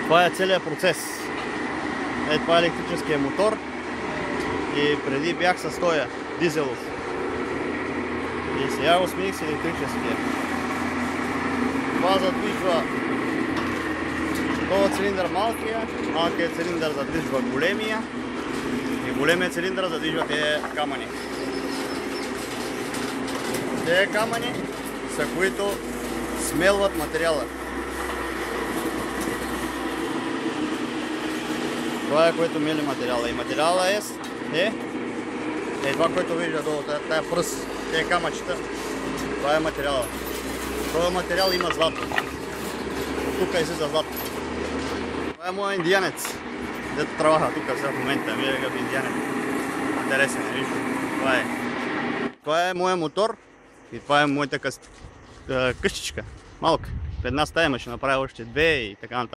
Това е целият процес. Това е електрическия мотор и преди бях с тоя дизелов. И сега го смених с електрическия. Това задвижва този цилиндър малкият цилиндър задвижва големия и големият цилиндър задвижва тези камъни. Тези камъни са които смелват материала. Това е което мели материала. И материала е това, което вижда долу, тая пръст, тези камъчета. Това е материала. Този материал има злато. Тук излиза злато. Това е моят индианец. Дето travaha тук сега в момента. Вие какъв индианец. Интересен е, виж. Това е. Това е моят мотор и това е моята къщичка. Малка. В една стая ще направя още две и така нататък.